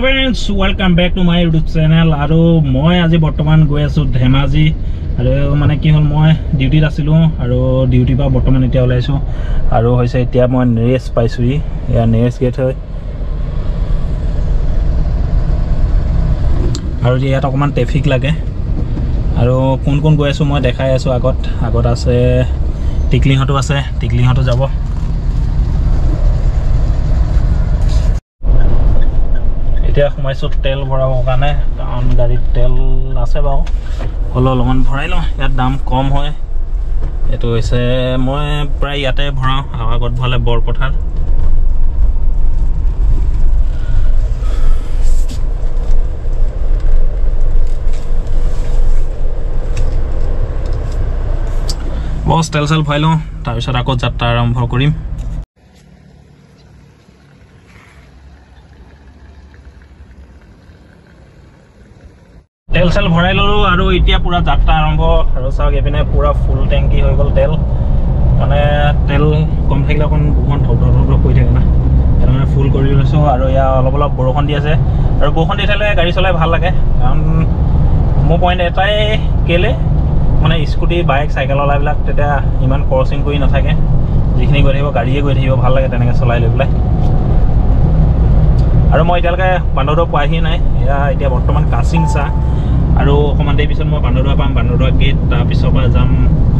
friends, welcome back to my YouTube channel. আৰু মই আজি বৰ্তমান গৈ আছো ধেমাজি আৰু মানে কি হল মই ডিউটিত আছিলো আৰু ডিউটি পা বৰ্তমান এতিয়া ওলাইছো আৰু হৈছে এতিয়া মই নেৰেছ পাইছোই ইয়া নেৰেছ গেট হয় আৰু ইয়াত অকমান ট্ৰাফিক লাগে আৰু কোন কোন গৈ আছো মই দেখাই আছো আগত আছে টিকলিহটো যাব এতিয়া সোমাইছো তেল ভৰাবৰ কাৰণে কাৰণ গাড়ীত তেল আছে বাৰু হলো অলপমান ভৰাই লওঁ ইয়াত দাম কম হয় এটো হৈছে মই প্ৰায় ইয়াতে ভৰাও আগত ভালে বৰপথাৰ বস তেল সেল ভৰাই লওঁ তাৰপিছত আকৌ যাত্ৰা আৰম্ভ কৰিম তেল সেল ভৰাই ললো আৰু এতিয়া পুৰা যাত্ৰা আৰম্ভ আৰু চাওক এপিনে পুৰা ফুল ট্যাঙ্কি হৈ গল তেল মানে তেল কম থাকিলে কোন বুখন ধপ কৰি থাকে না এটা মানে ফুল কৰি লৈছো আৰু ইয়া অলপ বৰষুণ দি আছে আৰু বৰষুণ দি থালে গাড়ী চলাই ভাল লাগে কাৰণ মোৰ পইণ্ট এটাই কেলে মানে স্কুটি বাইক সাইকেল ওলাবিলাক তেতিয়া ইমান ক্ৰসিং কৰি নাথাকে যিখিনি গৈ থাকিব গাড়ীয়ে গৈ থাকিব ভাল লাগে তেনেকৈ চলাই লৈ পেলাই আৰু মই এতিয়ালৈকে বান্দৰদুৱা পোৱাহি নাই এতিয়া বৰ্তমান কাছিংচা আৰু অকমান দেৰি পিছত মই বান্দৰদুৱা পাম বান্দৰদুৱা গেট তাৰপিছৰ পৰা যাম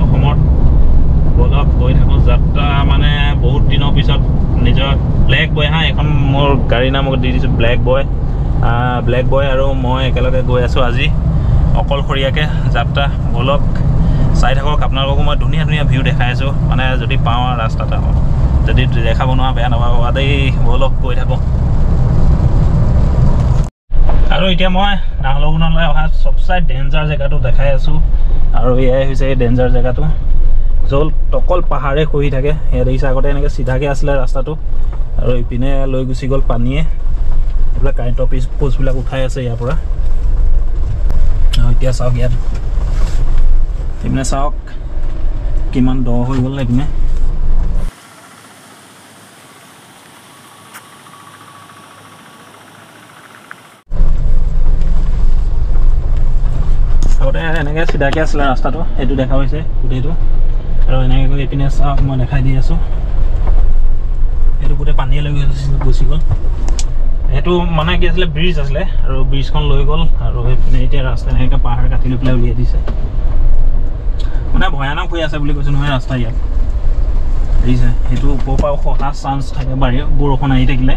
অসমত বলক গৈ থাকোঁ যাত্ৰা মানে বহুত দিনৰ পিছত নিজৰ ব্লেক বয় এখন মোৰ গাড়ী নাম দি দিছোঁ ব্লেক বয় আৰু মই একেলগে গৈ আছোঁ আজি অকলশৰীয়াকৈ যাত্ৰা বলক চাই থাকক আপোনালোককো মই ধুনীয়া ভিউ দেখাই আছোঁ মানে যদি পাওঁ ৰাস্তাটা যদি দেখাব নোৱাৰা বেয়া নাপাব দেই বলক গৈ থাকোঁ আৰু এতিয়া মই নাহলগুণলৈ অহা সবচাই ডেঞ্জাৰ জেগাটো দেখাই আছোঁ আৰু এয়াই হৈছে এই ডেঞ্জাৰ জেগাটো য'ত অকল পাহাৰে খহি থাকে ইয়াত দেখিছে আগতে এনেকৈ চিধাকৈ আছিলে ৰাস্তাটো আৰু ইপিনে লৈ গুচি গ'ল পানীয়ে এইবিলাক কাৰেণ্টৰ পোষ্টবিলাক উঠাই আছে ইয়াৰ পৰা এতিয়া চাওক ইয়াত ইপিনে চাওক কিমান দ হৈ গ'ল এইপিনে এনেকৈ চিধাকৈ আছিলে ৰাস্তাটো এইটো দেখা হৈছে গোটেইটো আৰু এনেকৈ গৈ এইপিনে চাওক মই দেখাই দি আছোঁ এইটো গোটেই পানীয়ে লৈ গুচি গ'ল সেইটো মানে কি আছিলে ব্ৰিজ আছিলে আৰু ব্ৰিজখন লৈ গ'ল আৰু সেইপিনে এতিয়া ৰাস্তা এনেকৈ পাহাৰ কাটি লৈ পেলাই উলিয়াই দিছে মানে ভয়ানক হৈ আছে বুলি কৈছোঁ নহয় ৰাস্তা ইয়াত দেখিছে সেইটো ওপৰৰ পৰা খহা চান্স থাকে বৰষুণ আহি থাকিলে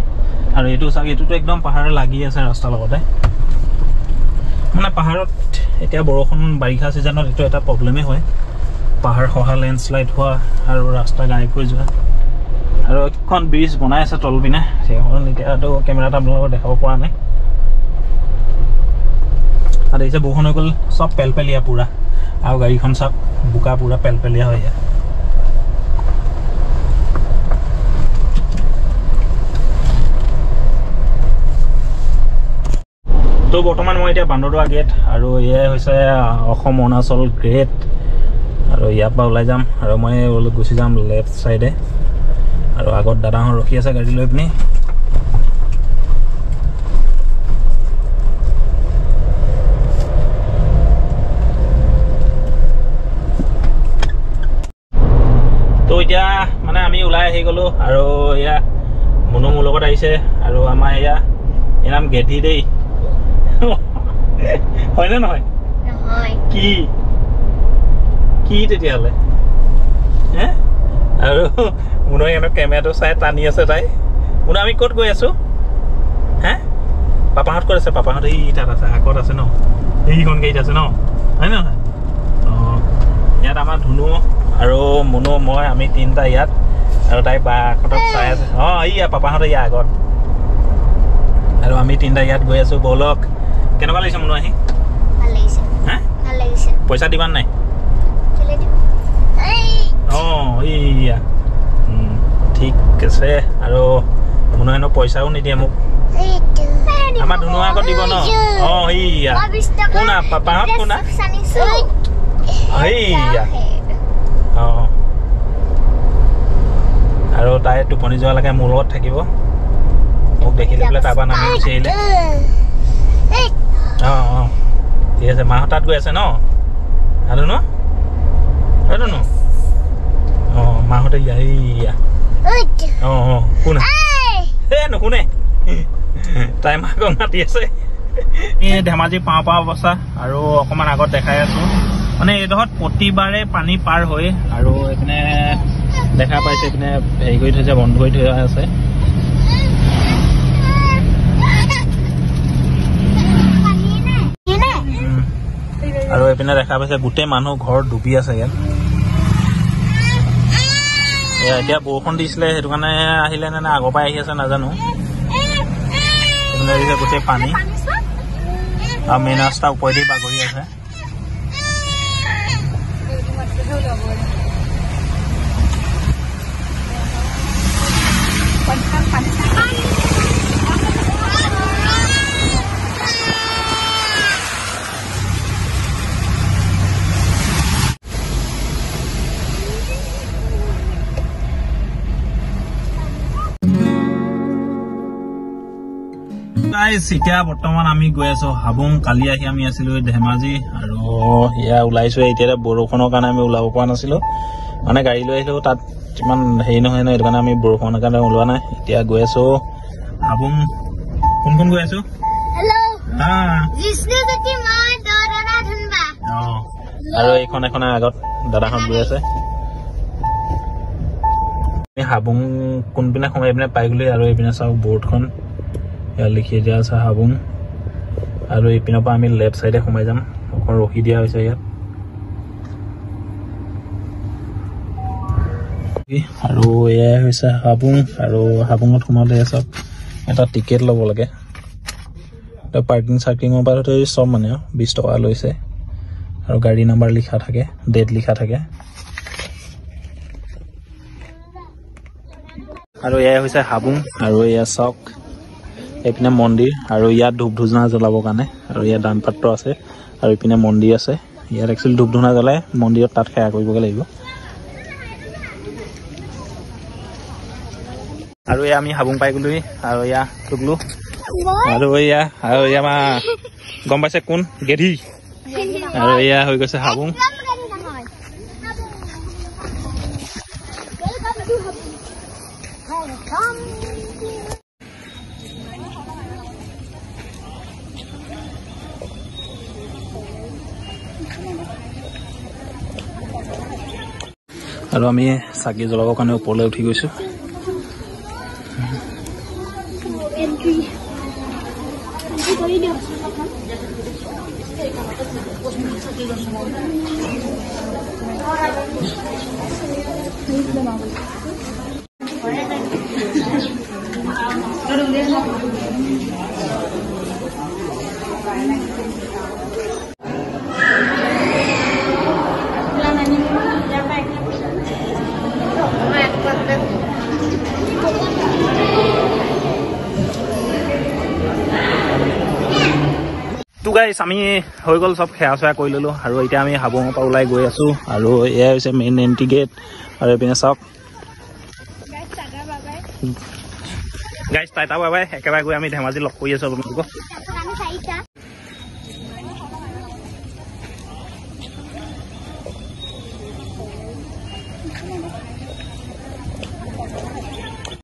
আৰু এইটো চাওক এইটোতো একদম পাহাৰে লাগি আছে ৰাস্তাৰ লগতে মানে পাহাৰত এতিয়া বৰষুণ বাৰিষা ছিজনত এইটো এটা প্ৰব্লেমেই হয় পাহাৰ খহা লেণ্ডশ্লাইড হোৱা আৰু ৰাস্তা গায়ব হৈ যোৱা আৰু এখন ব্ৰিজ বনাই আছে তল পিনে সেইখন এতিয়াতো কেমেৰাত আপোনালোকক দেখাব পৰা নাই আৰু দেখিছে বৰষুণ হৈ গ'ল চব পেলপেলীয়া পুৰা আৰু গাড়ীখন চাওক বোকা পুৰা পেলপেলীয়া হৈ যায় তো বৰ্তমান মই এতিয়া বান্দৰদুৱা গেট আৰু এয়াই হৈছে অসম অৰুণাচল গেট আৰু ইয়াৰ পৰা ওলাই যাম আৰু মই গুচি যাম লেফ্ট চাইডে আৰু আগত দাদাহঁত ৰখি আছে গাড়ী লৈ পিনি তো এতিয়া মানে আমি ওলাই আহি গ'লো আৰু এয়া মুনু মোৰ লগত আহিছে আৰু আমাৰ এয়া এই নাম গেধি দেই হয় না নহয় কি তেতিয়াহ'লে আৰু মুনু এনে কেমেৰাটো চাই টানি আছে তাই মুনু আমি ক'ত গৈ আছো পাপাহঁত ক'ত আছে পাপাহঁত এই তাত আছে আগত আছে ন এইখন গাড়ীত আছে ন হয় নহয় ইয়াত আমাৰ ধুনু আৰু মুনু মই আমি তিনিটা ইয়াত আৰু তাই বাহঁতক চাই আছে ইয়া পাপাহঁত ইয়া আগত আৰু আমি তিনিটা ইয়াত গৈ আছো বলক কেনেকুৱা লাগিছে মুনু আহি ভাল লাগিছে পইচা দিবান নাই ইয়া ঠিক আছে আৰু মুনু হেনো পইচাও নিদিয়ে মোক আমাৰ ধুনু আগত দিব ন ইয়া কোনা পাপাহঁত কোনা ইয়া আৰু তাই টোপনি যোৱালৈকে মোৰ লগত থাকিব মোক দেখিলে বোলে তাৰপৰা নামি গুচি আহিলে অঁ অঁ ঠিক আছে মাহঁত তাত গৈ আছে ন আৰু ন আৰু ন অঁ মাহঁতে ইয়া অঁ অঁ কোনে এই নুশুনে তাই মাকক মাতি আছে এই ধেমাজি পাওঁ পাওঁ অৱস্থা আৰু অকণমান আগত দেখাই আছোঁ মানে এইডোখৰত প্ৰতিবাৰে পানী পাৰ হৈ আৰু এইপিনে দেখা পাইছে এইপিনে হেৰি কৰি থৈছে বন্ধ কৰি থোৱা আছে আৰু এইপিনে দেখা পাইছে গোটেই মানুহ ঘৰ ডুবি আছে ইয়াত এতিয়া বৰষুণ দিছিলে সেইটো কাৰণে আহিলে নে আগৰ পৰাই আহি আছে নাজানো এইপিনে গোটেই পানী আৰু মেইন ৰাস্তা ওপৰেদি বাগৰি আছে এতিয়া বৰ্তমান আমি গৈ আছো হাবুং কালি আহি আমি আছিলো ধেমাজি আৰু এয়া ওলাইছো এতিয়া বৰষুণৰ কাৰণে আমি ওলাব পৰা নাছিলো মানে গাড়ী লৈ আহিলো তাত ইমান হেৰি নহয় ন সেইটো কাৰণে আমি বৰষুণৰ কাৰণে ওলোৱা নাই এতিয়া গৈ আছো হাবুং কোন গৈ আছো আৰু এইখন এখন আগত দাদাহঁত গৈ আছে হাবুং কোনপিনে সোমাই পিনে পাই গ'লি আৰু এইপিনে চাওক বৰ্ডখন ইয়াত লিখি দিয়া আছে হাবুং আৰু এইপিনৰ পৰা আমি লেফ্ট চাইডে সোমাই যাম অকণ ৰখি দিয়া হৈছে ইয়াত আৰু এয়াই হৈছে হাবুং আৰু হাবুঙত সোমালে চাওক এটা টিকেট ল'ব লাগে পাৰ্কিং চাৰ্কিঙৰ পৰা ধৰি চব মানে 20 টকা লৈছে আৰু গাড়ী নাম্বাৰ লিখা থাকে ডেট লিখা থাকে আৰু এয়াই হৈছে হাবুং আৰু এয়া চাওক এইপিনে মন্দিৰ আৰু ইয়াত ধূপ ধূনা জ্বলাবৰ কাৰণে আৰু ইয়াত দান পাত্ৰ আছে আৰু এইপিনে মন্দিৰ আছে ইয়াত একচুৱেলি ধূপ ধূনা জ্বলাই মন্দিৰত তাত সেৱা কৰিবগৈ লাগিব আৰু এয়া আমি হাবুং পাই গ'লোহি আৰু এয়া টুকলো আৰু এয়া আমাৰ গম পাইছে কোন গেধি আৰু এয়া হৈ গৈছে হাবুং আৰু আমি চাকি জ্বলাবৰ কাৰণে ওপৰলৈ উঠি গৈছো গাইছ আমি হৈ গ'ল চব সেৱা চেৱা কৰি ল'লোঁ আৰু এতিয়া আমি হাবুঙৰ পৰা ওলাই গৈ আছোঁ আৰু এয়াই হৈছে মেইন এণ্ট্ৰি গেট আৰু এইপিনে চাওক গাইছ টাটা বাই বাই একেবাৰে গৈ আমি ধেমাজি লগ কৰি আছোঁ আপোনালোকক